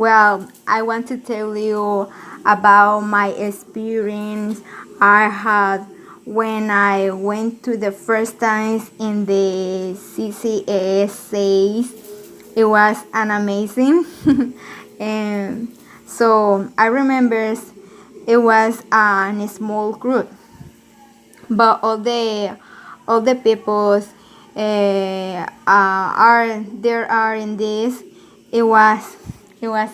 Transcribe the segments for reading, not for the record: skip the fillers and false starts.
Well, I want to tell you about my experience I had when I went to the first times in the CCSAs. It was an amazing, and so I remember it was a small group, but all the people are there are in this. It was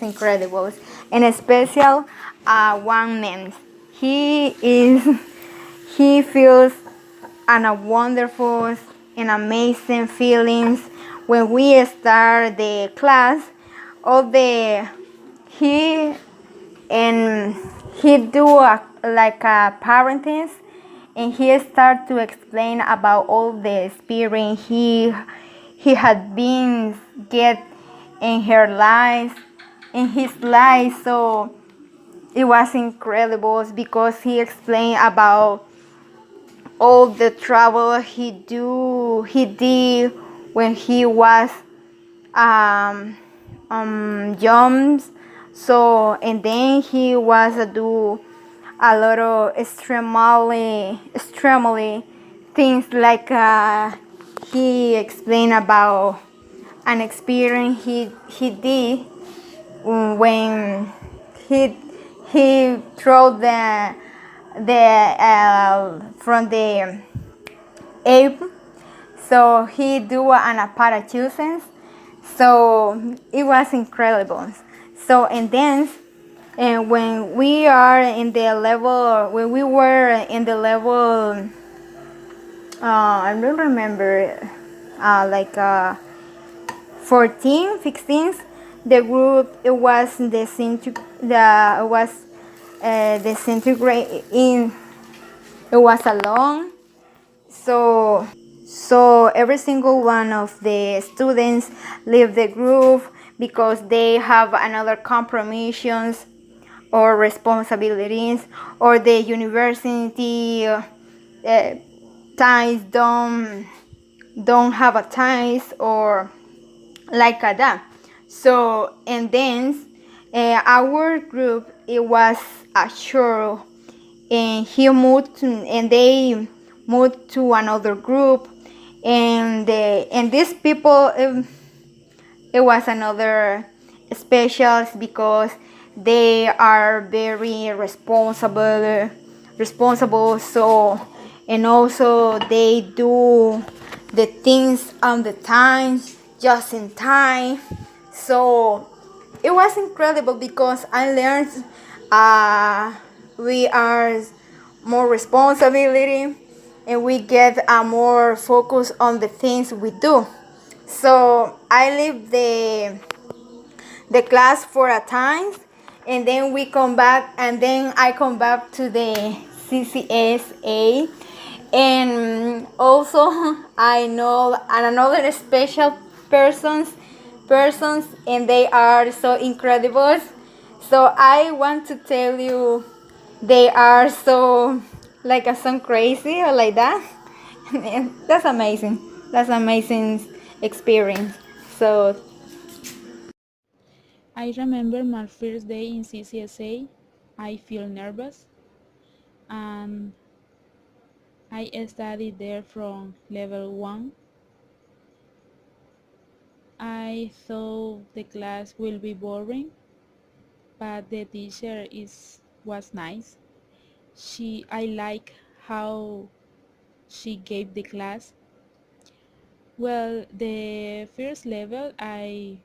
incredible, and especially one man. He is he feels and a wonderful and amazing feelings when we start the class. All the he and he do like a parenting, and he start to explain about all the experience he had been get in her life in his life. So it was incredible because he explained about all the travel he did when he was um, young. So and then he was do a lot of extremely things like he explained about an experience he did when he he threw the from the ape. So he do an parachute. So it was incredible. So and then and when we are in the level when we were in the level I don't remember like 14, 15, the group it was the it was disintegrate in it was alone. So every single one of the students leave the group because they have another compromisions or responsibilities, or the university ties don't have a ties or like that. So and then our group it was a short, and and they moved to another group, and these people it was another specials because they are very responsible. So and also they do the things on the time, just in time. So it was incredible because I learned we are more responsibility, and we get a more focus on the things we do. So I leave the class for a time, and then we come back, and then I come back to the CCSA. And also I know another special persons, and they are so incredible. So I want to tell you they are so like a some crazy or like that. And that's amazing experience. So I remember my first day in CCSA. I feel nervous and I studied there from level 1. I thought the class will be boring, but the teacher was nice. I like how she gave the class. Well, the first level I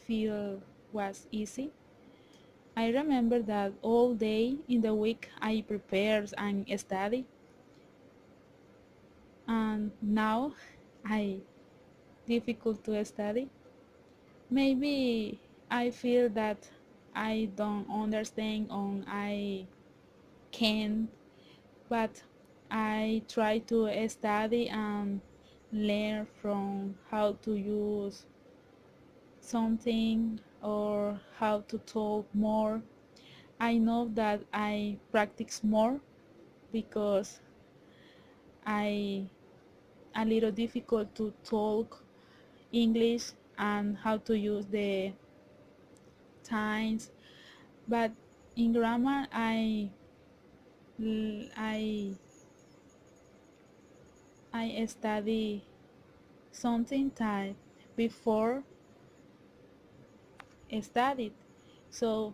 feel was easy. I remember that all day in the week I prepared and study, and now I difficult to study. Maybe I feel that I don't understand or I can't, but I try to study and learn from how to use something or how to talk more. I know that I practice more because I a little difficult to talk English and how to use the times, but in grammar I I study something that before I studied. So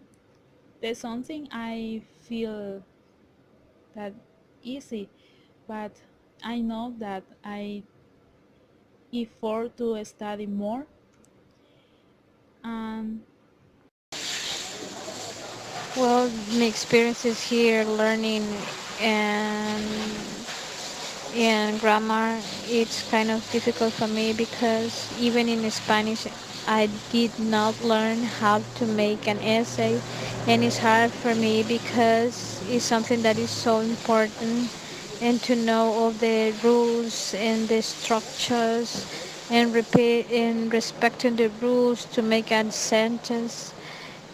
there's something I feel that easy, but I know that I effort to study more. And Well, my experiences here learning and grammar, it's kind of difficult for me because even in Spanish, I did not learn how to make an essay, and it's hard for me because it's something that is so important, and to know all the rules and the structures and repeat and respecting the rules to make a sentence.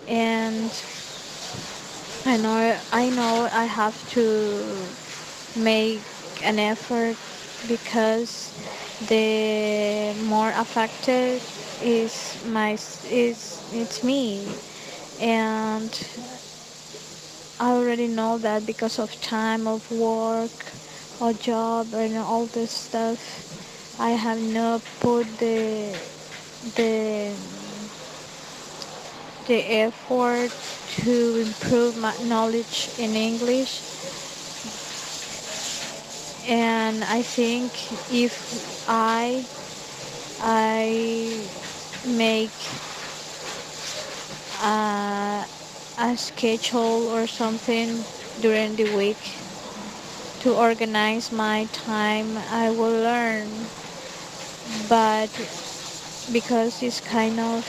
And I know I have to make an effort because the more affected is it's me. And I already know that because of time of work or job and all this stuff, I have not put the the effort to improve my knowledge in English. And I think if I make a, a schedule or something during the week to organize my time, I will learn. But because it's kind of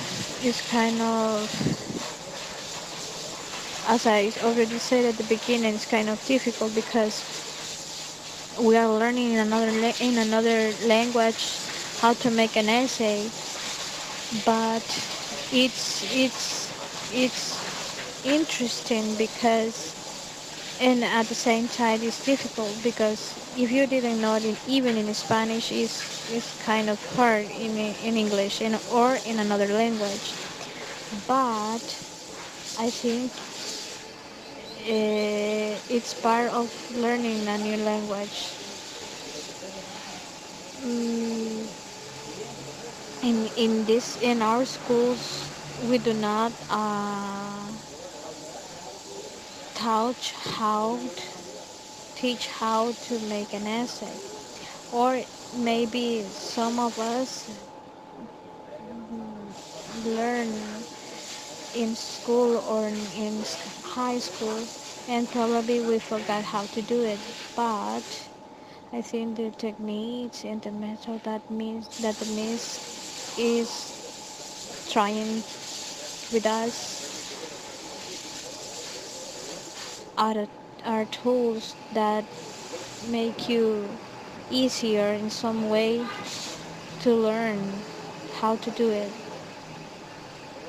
as I already said at the beginning, it's kind of difficult because we are learning in another language how to make an essay. But it's interesting because, and at the same time it's difficult because if you didn't know it even in Spanish is kind of hard in English or in another language. But I think it's part of learning a new language. Mm, in our schools we do not touch how teach how to make an essay, or maybe some of us learn in school or in high school, and probably we forgot how to do it. But I think the techniques and the method that the miss is trying with us are, are tools that make you easier in some way to learn how to do it.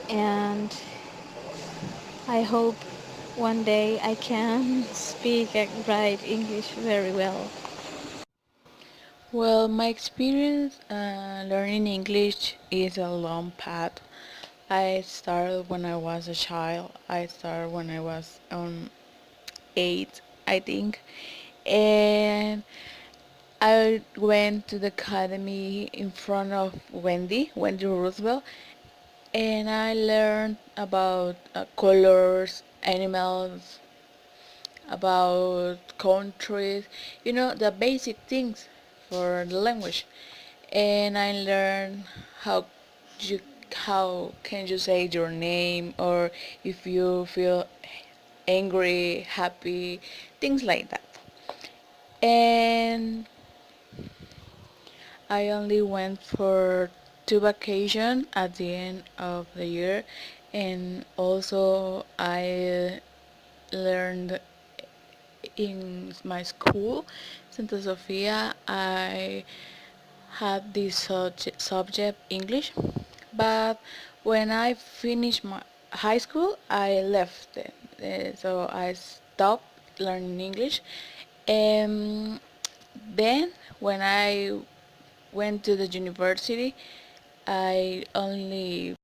And I hope one day I can speak and write English very well. Well, my experience learning English is a long path. I started when I was a child. I started when I was 8, I think. And I went to the academy in front of Wendy Roosevelt, and I learned about colors, animals, about countries, the basic things for the language. And I learned how you how can you say your name, or if you feel angry, happy, things like that. And I only went for 2 vacations at the end of the year, and also I learned in my school, Santa Sofia. I had this subject English, but when I finished my high school, I left it. So I stopped learning English, and then when I went to the university, I only